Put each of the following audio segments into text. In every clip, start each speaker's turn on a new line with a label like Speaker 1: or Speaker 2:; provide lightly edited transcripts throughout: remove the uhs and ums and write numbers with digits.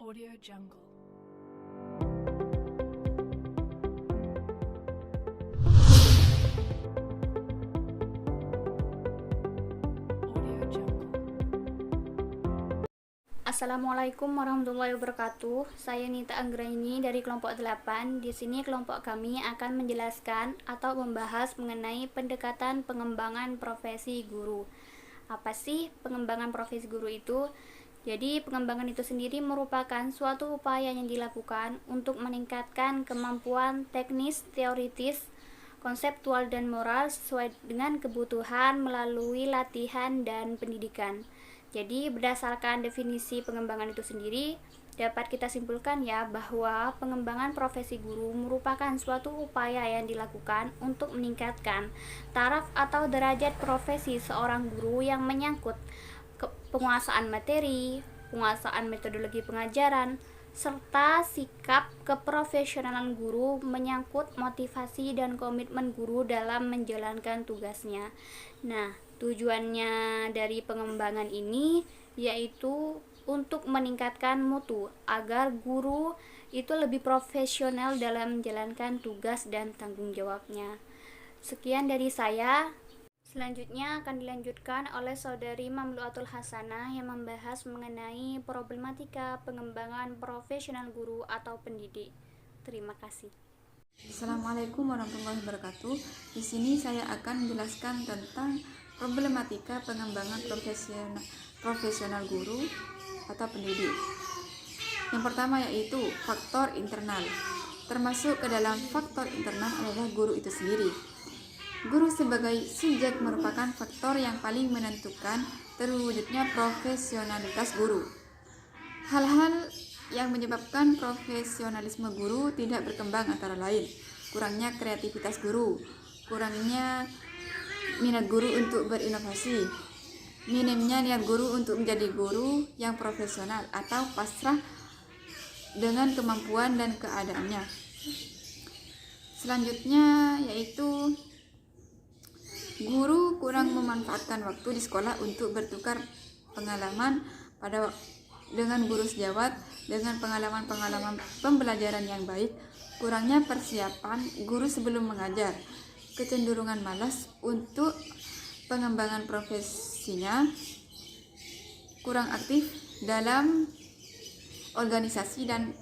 Speaker 1: Audio Jungle. Audio Jungle.
Speaker 2: Assalamualaikum warahmatullahi wabarakatuh. Saya Nita Anggraini dari kelompok 8. Di sini kelompok kami akan menjelaskan atau membahas mengenai pendekatan pengembangan profesi guru. Apa sih pengembangan profesi guru itu? Jadi, pengembangan itu sendiri merupakan suatu upaya yang dilakukan untuk meningkatkan kemampuan teknis, teoritis, konseptual, dan moral sesuai dengan kebutuhan melalui latihan dan pendidikan. Jadi, berdasarkan definisi pengembangan itu sendiri, dapat kita simpulkan ya bahwa pengembangan profesi guru merupakan suatu upaya yang dilakukan untuk meningkatkan taraf atau derajat profesi seorang guru yang menyangkut penguasaan materi, penguasaan metodologi pengajaran, serta sikap keprofesionalan guru menyangkut motivasi dan komitmen guru dalam menjalankan tugasnya. Nah, tujuannya dari pengembangan ini yaitu untuk meningkatkan mutu agar guru itu lebih profesional dalam menjalankan tugas dan tanggung jawabnya. Sekian dari saya. Selanjutnya akan dilanjutkan oleh Saudari Mamluatul Hasanah yang membahas mengenai problematika pengembangan profesional guru atau pendidik. Terima kasih.
Speaker 3: Assalamualaikum warahmatullahi wabarakatuh. Di sini saya akan menjelaskan tentang problematika pengembangan profesional guru atau pendidik. Yang pertama yaitu faktor internal. Termasuk ke dalam faktor internal adalah guru itu sendiri. Guru sebagai subjek merupakan faktor yang paling menentukan terwujudnya profesionalitas guru. Hal-hal yang menyebabkan profesionalisme guru tidak berkembang antara lain kurangnya kreativitas guru, kurangnya minat guru untuk berinovasi, minimnya niat guru untuk menjadi guru yang profesional atau pasrah dengan kemampuan dan keadaannya. Selanjutnya yaitu guru kurang memanfaatkan waktu di sekolah untuk bertukar pengalaman dengan guru sejawat dengan pengalaman pembelajaran yang baik, kurangnya persiapan guru sebelum mengajar, kecenderungan malas untuk pengembangan profesinya, kurang aktif dalam organisasi dan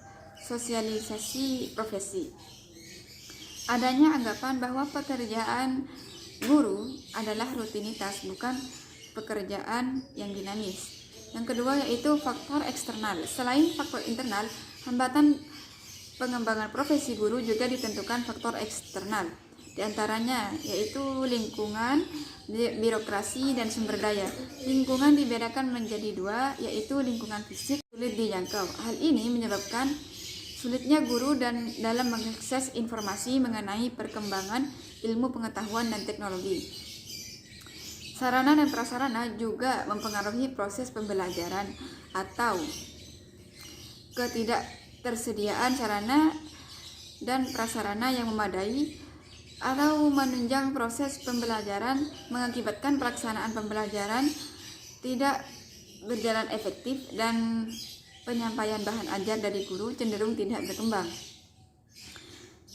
Speaker 3: sosialisasi profesi. Adanya anggapan bahwa pekerjaan guru adalah rutinitas, bukan pekerjaan yang dinamis. Yang kedua yaitu faktor eksternal. Selain faktor internal, hambatan pengembangan profesi guru juga ditentukan faktor eksternal. Di antaranya yaitu lingkungan, birokrasi, dan sumber daya. Lingkungan dibedakan menjadi dua, yaitu lingkungan fisik sulit dijangkau. Hal ini menyebabkan sulitnya guru dan dalam mengakses informasi mengenai perkembangan ilmu pengetahuan dan teknologi. Sarana dan prasarana juga mempengaruhi proses pembelajaran atau ketidaktersediaan sarana dan prasarana yang memadai atau menunjang proses pembelajaran mengakibatkan pelaksanaan pembelajaran tidak berjalan efektif dan penyampaian bahan ajar dari guru cenderung tidak berkembang.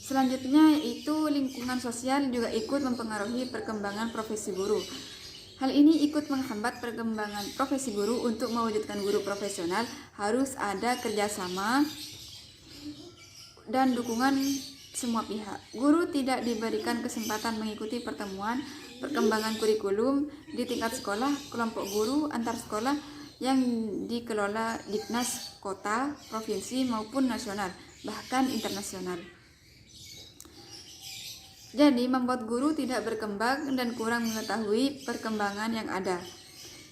Speaker 3: Selanjutnya yaitu lingkungan sosial juga ikut mempengaruhi perkembangan profesi guru. Hal ini ikut menghambat perkembangan profesi guru. Untuk mewujudkan guru profesional harus ada kerjasama dan dukungan semua pihak. Guru tidak diberikan kesempatan mengikuti pertemuan perkembangan kurikulum di tingkat sekolah, kelompok guru antar sekolah yang dikelola Diknas kota, provinsi maupun nasional, bahkan internasional. Jadi membuat guru tidak berkembang dan kurang mengetahui perkembangan yang ada.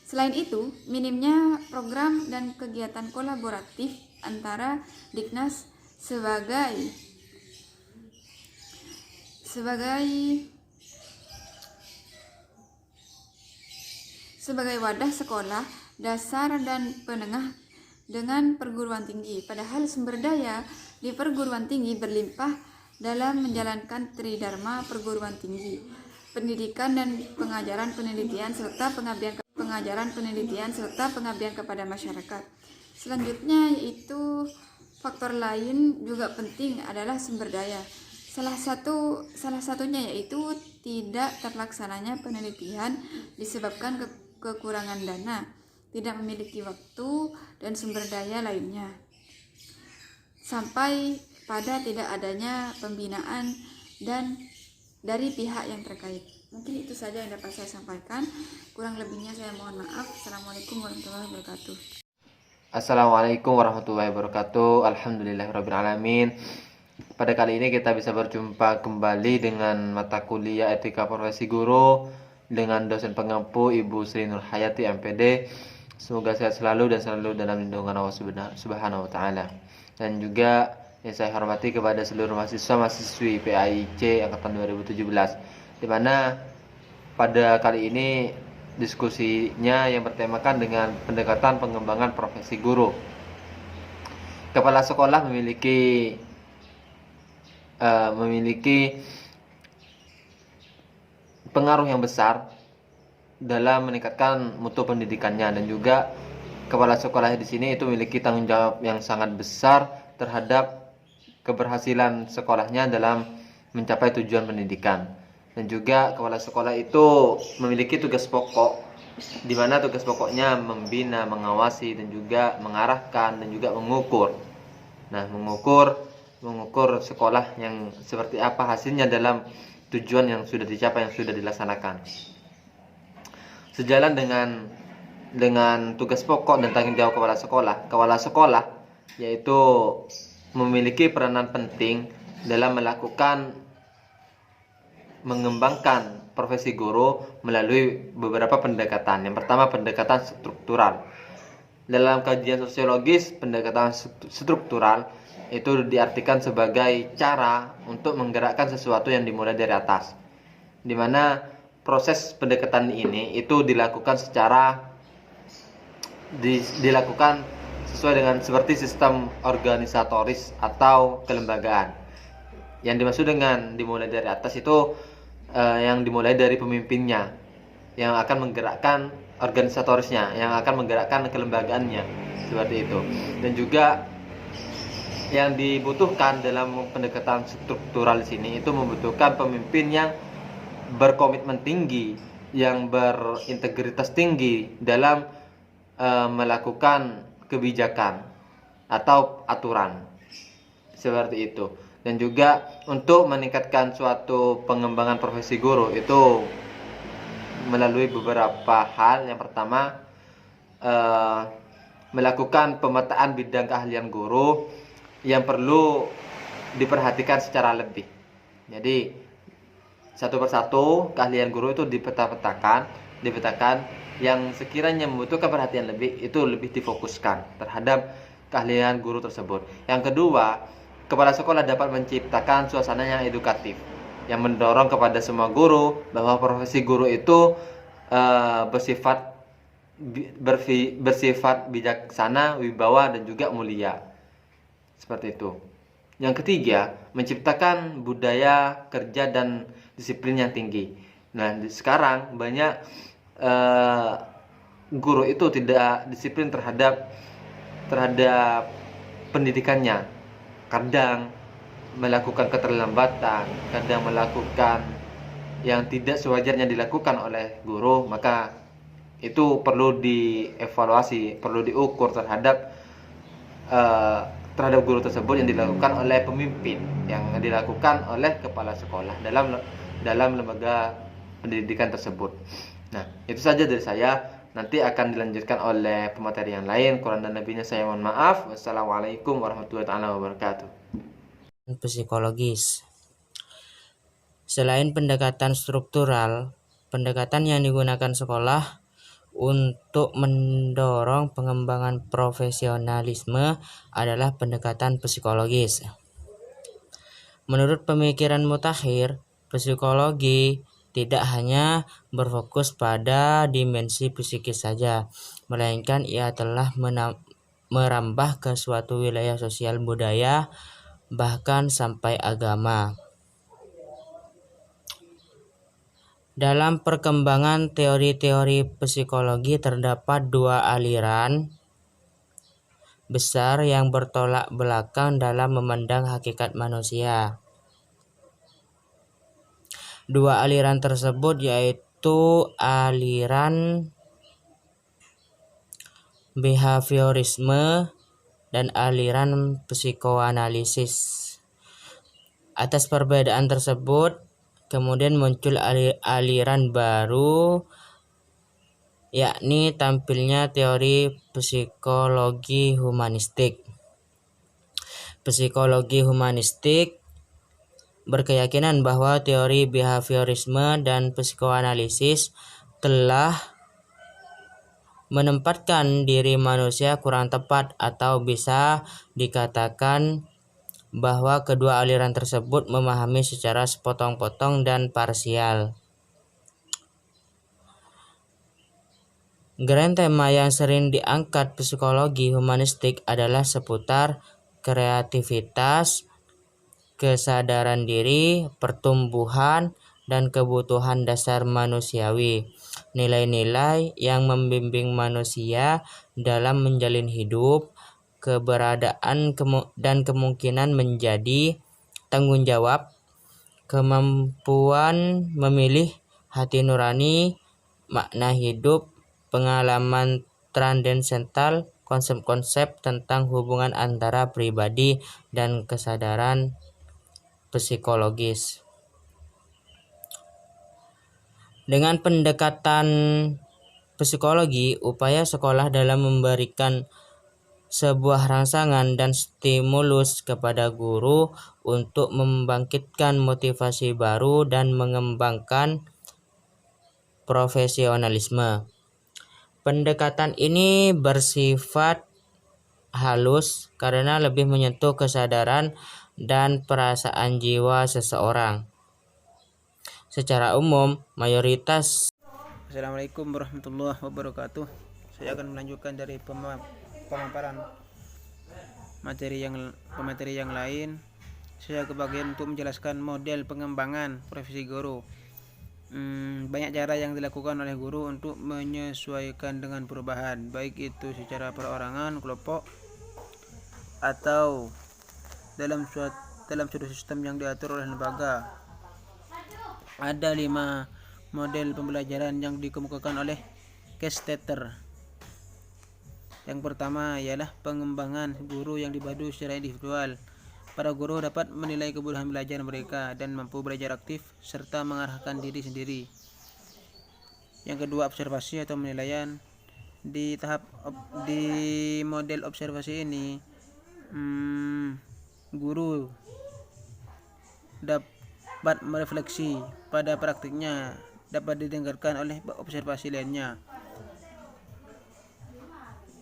Speaker 3: Selain itu, minimnya program dan kegiatan kolaboratif antara Diknas sebagai wadah sekolah dasar dan penengah dengan perguruan tinggi. Padahal sumber daya di perguruan tinggi berlimpah dalam menjalankan tridharma perguruan tinggi, pendidikan dan pengajaran penelitian serta pengabdian kepada masyarakat. Selanjutnya yaitu faktor lain juga penting adalah sumber daya. Salah satunya yaitu tidak terlaksananya penelitian disebabkan kekurangan dana, tidak memiliki waktu dan sumber daya lainnya, sampai pada tidak adanya pembinaan dan dari pihak yang terkait. Mungkin itu saja yang dapat saya sampaikan. Kurang lebihnya saya mohon maaf. Assalamualaikum warahmatullahi wabarakatuh.
Speaker 4: Assalamualaikum warahmatullahi wabarakatuh. Alhamdulillahirabbil alamin. Pada kali ini kita bisa berjumpa kembali dengan mata kuliah Etika Profesi Guru dengan dosen pengampu Ibu Sri Nur Hayati MPD. Semoga sehat selalu dan selalu dalam lindungan Allah Subhanahu wa taala. Dan juga yang saya hormati kepada seluruh mahasiswa-mahasiswi PAIC angkatan 2017, di mana pada kali ini diskusinya yang bertemakan dengan pendekatan pengembangan profesi guru. Kepala sekolah memiliki pengaruh yang besar dalam meningkatkan mutu pendidikannya, dan juga kepala sekolah di sini itu memiliki tanggung jawab yang sangat besar terhadap keberhasilan sekolahnya dalam mencapai tujuan pendidikan. Dan juga kepala sekolah itu memiliki tugas pokok, di mana tugas pokoknya membina, mengawasi, dan juga mengarahkan, dan juga mengukur. Nah, mengukur sekolah yang seperti apa hasilnya dalam tujuan yang sudah dicapai, yang sudah dilaksanakan. Sejalan dengan tugas pokok dan tanggung jawab kepala sekolah yaitu memiliki peranan penting dalam mengembangkan profesi guru melalui beberapa pendekatan. Yang pertama, pendekatan struktural. Dalam kajian sosiologis, pendekatan struktural itu diartikan sebagai cara untuk menggerakkan sesuatu yang dimulai dari atas, di mana proses pendekatan ini itu dilakukan sesuai dengan seperti sistem organisatoris atau kelembagaan. Yang dimaksud dengan dimulai dari atas itu yang dimulai dari pemimpinnya, yang akan menggerakkan organisatorisnya, yang akan menggerakkan kelembagaannya, seperti itu. Dan juga yang dibutuhkan dalam pendekatan struktural di sini itu membutuhkan pemimpin yang berkomitmen tinggi, yang berintegritas tinggi dalam melakukan kebijakan atau aturan, seperti itu. Dan juga untuk meningkatkan suatu pengembangan profesi guru itu melalui beberapa hal. Yang pertama, melakukan pemetaan bidang keahlian guru yang perlu diperhatikan secara lebih. Jadi satu persatu keahlian guru itu dipetakan yang sekiranya membutuhkan perhatian lebih, itu lebih difokuskan terhadap keahlian guru tersebut. Yang kedua, kepala sekolah dapat menciptakan suasana yang edukatif, yang mendorong kepada semua guru bahwa profesi guru itu bersifat bijaksana, wibawa, dan juga mulia, seperti itu. Yang ketiga, menciptakan budaya kerja dan disiplin yang tinggi. Nah, sekarang banyak guru itu tidak disiplin terhadap pendidikannya. Kadang melakukan keterlambatan, kadang melakukan yang tidak sewajarnya dilakukan oleh guru, maka itu perlu dievaluasi, perlu diukur terhadap guru tersebut yang dilakukan oleh pemimpin, yang dilakukan oleh kepala sekolah dalam lembaga pendidikan tersebut. Nah, itu saja dari saya. Nanti akan dilanjutkan oleh pemateri yang lain. Kurang dan lebihnya saya mohon maaf. Wassalamualaikum warahmatullahi wabarakatuh.
Speaker 5: Psikologis. Selain pendekatan struktural, pendekatan yang digunakan sekolah untuk mendorong pengembangan profesionalisme adalah pendekatan psikologis. Menurut pemikiran Mutakhir, psikologi tidak hanya berfokus pada dimensi psikis saja, melainkan ia telah merambah ke suatu wilayah sosial, budaya, bahkan sampai agama. Dalam perkembangan teori-teori psikologi terdapat dua aliran, besar yang bertolak belakang dalam memandang hakikat manusia. Dua aliran tersebut yaitu aliran behaviorisme dan aliran psikoanalisis. Atas perbedaan tersebut, kemudian muncul aliran baru, yakni tampilnya teori psikologi humanistik. Psikologi humanistik berkeyakinan bahwa teori behaviorisme dan psikoanalisis telah menempatkan diri manusia kurang tepat, atau bisa dikatakan bahwa kedua aliran tersebut memahami secara sepotong-potong dan parsial. Grand tema yang sering diangkat psikologi humanistik adalah seputar kreativitas, kesadaran diri, pertumbuhan, dan kebutuhan dasar manusiawi. Nilai-nilai yang membimbing manusia dalam menjalin hidup, keberadaan dan kemungkinan menjadi tanggung jawab, kemampuan memilih, hati nurani, makna hidup, pengalaman transendental, konsep-konsep tentang hubungan antara pribadi dan kesadaran psikologis. Dengan pendekatan psikologi, upaya sekolah dalam memberikan sebuah rangsangan dan stimulus kepada guru untuk membangkitkan motivasi baru dan mengembangkan profesionalisme. Pendekatan ini bersifat halus karena lebih menyentuh kesadaran dan perasaan jiwa seseorang. Secara umum, mayoritas
Speaker 6: Assalamualaikum warahmatullahi wabarakatuh. Saya akan melanjutkan dari pemaparan pemateri yang lain. Saya kebagian untuk menjelaskan model pengembangan profesi guru. Banyak cara yang dilakukan oleh guru untuk menyesuaikan dengan perubahan, baik itu secara perorangan, kelompok, atau dalam suatu sistem yang diatur oleh lembaga. Ada 5 model pembelajaran yang dikemukakan oleh Kestetter. Yang pertama ialah pengembangan guru yang dibadu secara individual. Para guru dapat menilai kebutuhan belajar mereka dan mampu belajar aktif serta mengarahkan diri sendiri. Yang kedua, observasi atau penilaian. Di model observasi ini, guru dapat merefleksi pada praktiknya, dapat didengarkan oleh observasi lainnya.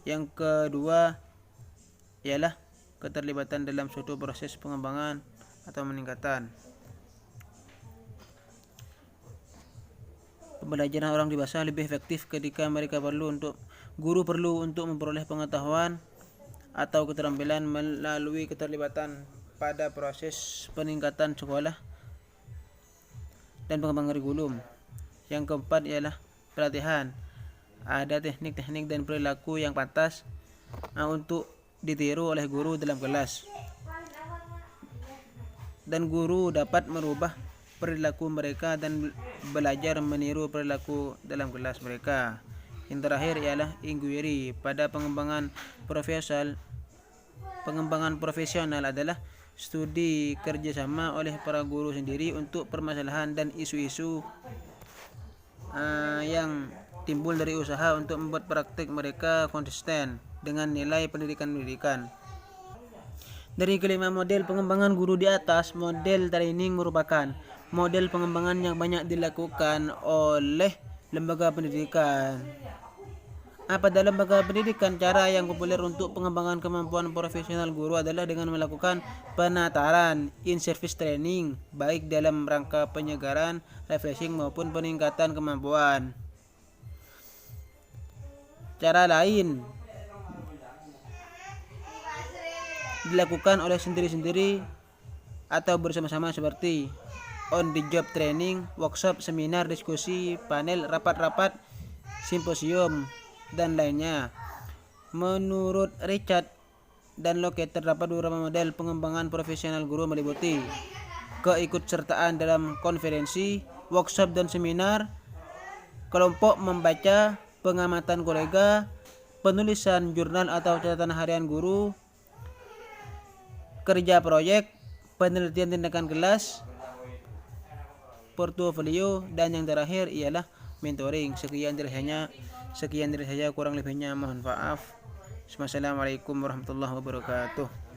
Speaker 6: Yang kedua ialah keterlibatan dalam suatu proses pengembangan atau peningkatan. Pembelajaran orang dewasa lebih efektif ketika guru perlu untuk memperoleh pengetahuan atau keterampilan melalui keterlibatan pada proses peningkatan sekolah dan pengembangan kurikulum. Yang keempat ialah pelatihan. Ada teknik-teknik dan perilaku yang pantas untuk ditiru oleh guru dalam kelas, dan guru dapat merubah perilaku mereka dan belajar meniru perilaku dalam kelas mereka. Yang terakhir ialah inquiry. Pada pengembangan profesional adalah studi kerjasama oleh para guru sendiri untuk permasalahan dan isu-isu yang timbul dari usaha untuk membuat praktik mereka konsisten dengan nilai pendidikan. Dari kelima model pengembangan guru di atas, model training merupakan model pengembangan yang banyak dilakukan oleh lembaga pendidikan. Pada lembaga pendidikan, cara yang populer untuk pengembangan kemampuan profesional guru adalah dengan melakukan penataran in-service training, baik dalam rangka penyegaran, refreshing maupun peningkatan kemampuan. Cara lain dilakukan oleh sendiri-sendiri atau bersama-sama seperti on the job training, workshop, seminar, diskusi, panel, rapat-rapat, simposium, dan lainnya. Menurut Richard dan Loket terdapat beberapa model pengembangan profesional guru meliputi keikutsertaan dalam konferensi, workshop dan seminar, kelompok membaca, pengamatan kolega, penulisan jurnal atau catatan harian guru, kerja proyek, penelitian tindakan kelas, portofolio, dan yang terakhir ialah mentoring. Sekian dari saya, kurang lebihnya mohon maaf. Wassalamualaikum warahmatullahi wabarakatuh.